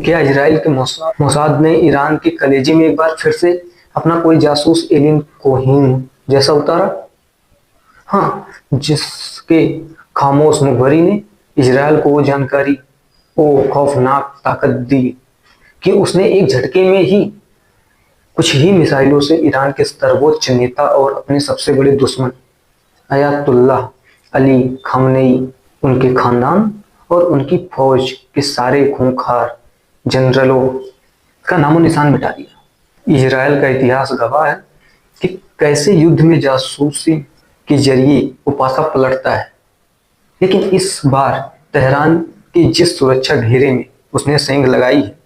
क्या इजराइल के मोसाद ने ईरान के कलेजे में एक बार फिर से अपना कोई जासूस एलियन कोहीन जैसा उतारा? हाँ, जिसके खामोश मुखबरी ने इजराइल को वो जानकारी, वो खौफनाक ताकत दी कि उसने एक झटके में ही कुछ ही मिसाइलों से ईरान के सर्वोच्च नेता और अपने सबसे बड़े दुश्मन अयातुल्लाह अली खामनेई, उनके खानदान और उनकी फौज के सारे खूंखार जनरलों का नामो निशान मिटा दिया। इजराइल का इतिहास गवाह है कि कैसे युद्ध में जासूसी के जरिए वो पासा पलटता है। लेकिन इस बार तेहरान के जिस सुरक्षा घेरे में उसने सेंध लगाई है,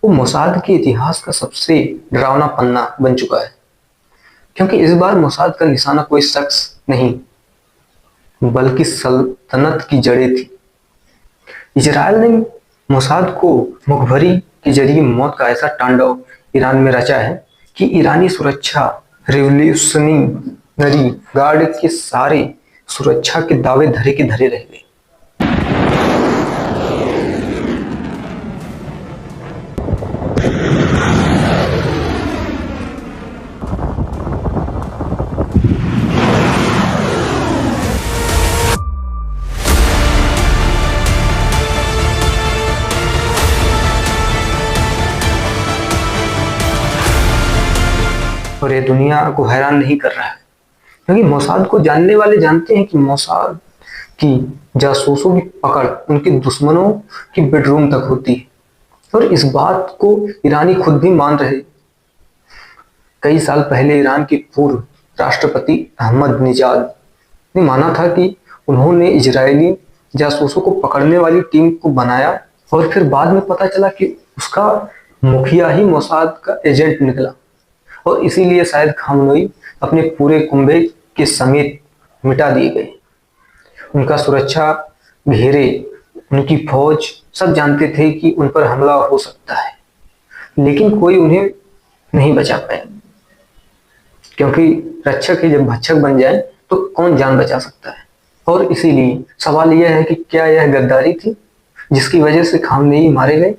वो मोसाद के इतिहास का सबसे डरावना पन्ना बन चुका है। क्योंकि इस बार मोसाद का निशाना कोई शख्स नहीं, बल्कि सल्तनत की जड़ें थी। इजराइल ने मोसाद को मुखबरी के जरिए मौत का ऐसा तांडव ईरान में रचा है कि ईरानी सुरक्षा रिवॉल्यूशनरी गार्ड के सारे सुरक्षा के दावे धरे के धरे रह गए। और ये दुनिया को हैरान नहीं कर रहा है, क्योंकि मोसाद को जानने वाले जानते हैं कि मोसाद की जासूसों की पकड़ उनके दुश्मनों की बेडरूम तक होती है। और इस बात को ईरानी खुद भी मान रहे। कई साल पहले ईरान के पूर्व राष्ट्रपति अहमद निजाद ने माना था कि उन्होंने इजरायली जासूसों को पकड़ने वाली टीम को बनाया, और फिर बाद में पता चला कि उसका मुखिया ही मोसाद का एजेंट निकला। और इसीलिए शायद खामनेई अपने पूरे कुंभे के समेत मिटा दिए गए। उनका सुरक्षा घेरे, उनकी फौज सब जानते थे कि उन पर हमला हो सकता है, लेकिन कोई उन्हें नहीं बचा पाया। क्योंकि रक्षक ही जब भक्षक बन जाए तो कौन जान बचा सकता है। और इसीलिए सवाल यह है कि क्या यह गद्दारी थी जिसकी वजह से खामनेई मारे गए?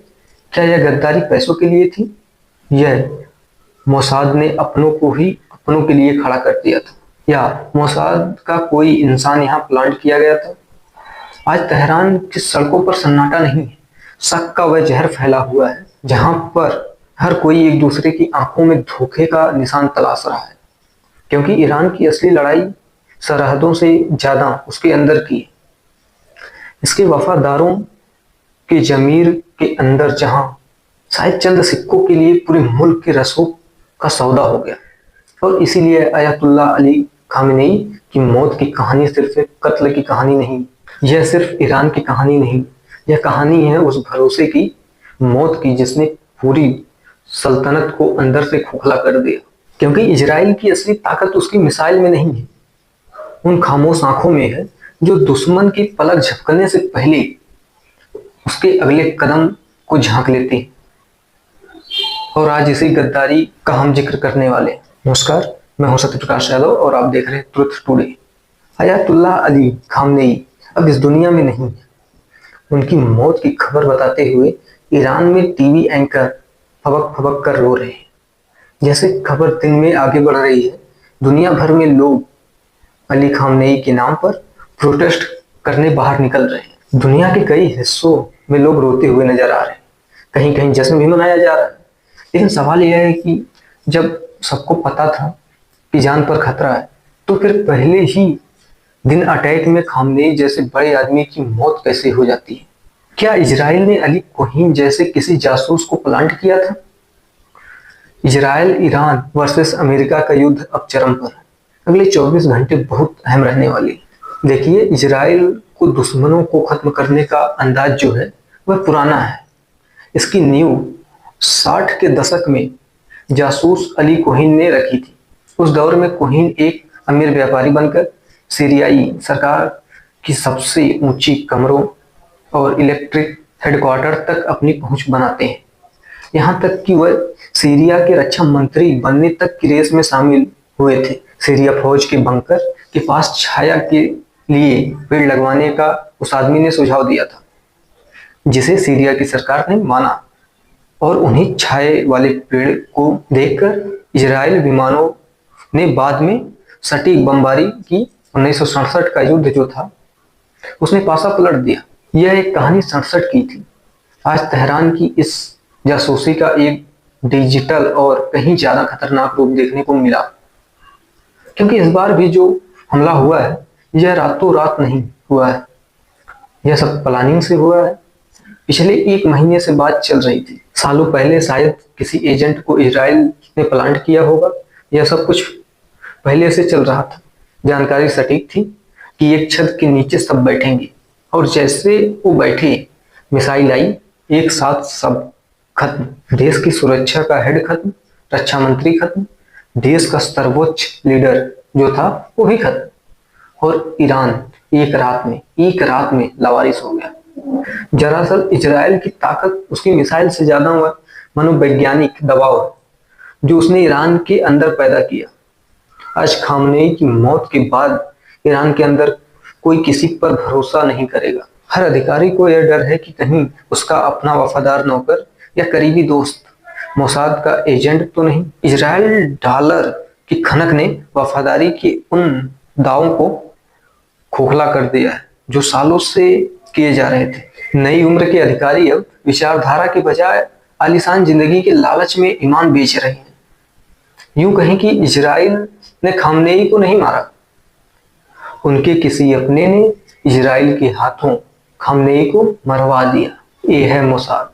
क्या यह गद्दारी पैसों के लिए थी? यह मोसाद ने अपनों को ही अपनों के लिए खड़ा कर दिया था, या मोसाद का कोई इंसान यहाँ प्लांट किया गया था? आज तेहरान की सड़कों पर सन्नाटा नहीं है, शक का वह जहर फैला हुआ है, जहां पर हर कोई एक दूसरे की आंखों में धोखे का निशान तलाश रहा है। क्योंकि ईरान की असली लड़ाई सरहदों से ज्यादा उसके अंदर की है, इसके वफादारों के जमीर के अंदर, जहां शायद चंद सिक्कों के लिए पूरे मुल्क के रसों का सौदा हो गया। और इसीलिए अयातुल्लाह अली खामेनेई की मौत की कहानी सिर्फ एक कत्ल की कहानी नहीं, यह सिर्फ ईरान की कहानी नहीं, यह कहानी है उस भरोसे की मौत की जिसने पूरी सल्तनत को अंदर से खोखला कर दिया। क्योंकि इजराइल की असली ताकत उसकी मिसाइल में नहीं है, उन खामोश आंखों में है जो दुश्मन की पलक झपकने से पहले उसके अगले कदम को झांक लेते हैं। और आज इसी गद्दारी का हम जिक्र करने वाले हैं। नमस्कार, मैं हूं सत्यप्रकाश यादव और आप देख रहे हैं truth today. Ayatollah Ali Khamenei अब इस दुनिया में नहीं है। उनकी मौत की खबर बताते हुए ईरान में टीवी एंकर फबक फबक कर रो रहे हैं। जैसे खबर दिन में आगे बढ़ रही है, दुनिया भर में लोग अली खामनेई के नाम पर प्रोटेस्ट करने बाहर निकल रहे हैं। दुनिया के कई हिस्सों में लोग रोते हुए नजर आ रहे हैं, कहीं कहीं जश्न भी मनाया जा रहा है। लेकिन सवाल यह है कि जब सबको पता था कि जान पर खतरा है, तो फिर पहले ही दिन अटैक में खामनेई जैसे बड़े आदमी की मौत कैसे हो जाती है? क्या इजराइल ने अली कोहीन जैसे किसी जासूस को प्लांट किया था? इजराइल ईरान वर्सेस अमेरिका का युद्ध अब चरम पर है। अगले 24 घंटे बहुत अहम रहने वाले हैं। देखिए, इजराइल को दुश्मनों को खत्म करने का अंदाज जो है वह पुराना है। इसकी नींव 60 के दशक में जासूस अली कोहीन ने रखी थी। उस दौर में कोहीन एक अमीर व्यापारी बनकर सीरियाई सरकार की सबसे ऊंची कमरों और इलेक्ट्रिक हेडक्वार्टर तक अपनी पहुंच बनाते हैं। यहाँ तक कि वह सीरिया के रक्षा मंत्री बनने तक की रेस में शामिल हुए थे। सीरिया फौज के बंकर के पास छाया के लिए पेड़ लगवाने का उस आदमी ने सुझाव दिया था, जिसे सीरिया की सरकार ने माना। और उन्हीं छाए वाले पेड़ को देखकर इजराइल विमानों ने बाद में सटीक बमबारी की। 1967 का युद्ध जो था उसने पासा पलट दिया। यह एक कहानी 67 की थी। आज तेहरान की इस जासूसी का एक डिजिटल और कहीं ज्यादा खतरनाक रूप देखने को मिला, क्योंकि इस बार भी जो हमला हुआ है यह रातों रात नहीं हुआ है, यह सब प्लानिंग से हुआ है। पिछले 1 महीने से बात चल रही थी। सालों पहले शायद किसी एजेंट को इजराइल ने प्लांट किया होगा। यह सब कुछ पहले से चल रहा था। जानकारी सटीक थी कि एक छत के नीचे सब बैठेंगे, और जैसे वो बैठे मिसाइल आई, एक साथ सब खत्म। देश की सुरक्षा का हेड खत्म, रक्षा मंत्री खत्म, देश का सर्वोच्च लीडर जो था वो भी खत्म, और ईरान एक रात में लावारिस हो गया। दरअसल इजराइल की ताकत उसकी मिसाइल से ज्यादा मनोवैज्ञानिक दबाव है जो उसने ईरान के अंदर पैदा किया। आज खामनेई की मौत के बाद ईरान के अंदर कोई किसी पर भरोसा नहीं करेगा। हर अधिकारी को यह डर है कि कहीं उसका अपना वफादार नौकर या करीबी दोस्त मोसाद का एजेंट तो नहीं। इजराइल डॉलर की खनक ने वफादारी के उन दावों को खोखला कर दिया है जो सालों से किए जा रहे थे। नई उम्र के अधिकारी अब विचारधारा के बजाय आलीशान जिंदगी के लालच में ईमान बेच रहे हैं। यूं कहें कि इजराइल ने खामनेई को नहीं मारा, उनके किसी अपने ने इजराइल के हाथों खामनेई को मरवा दिया। ये है मोसाद।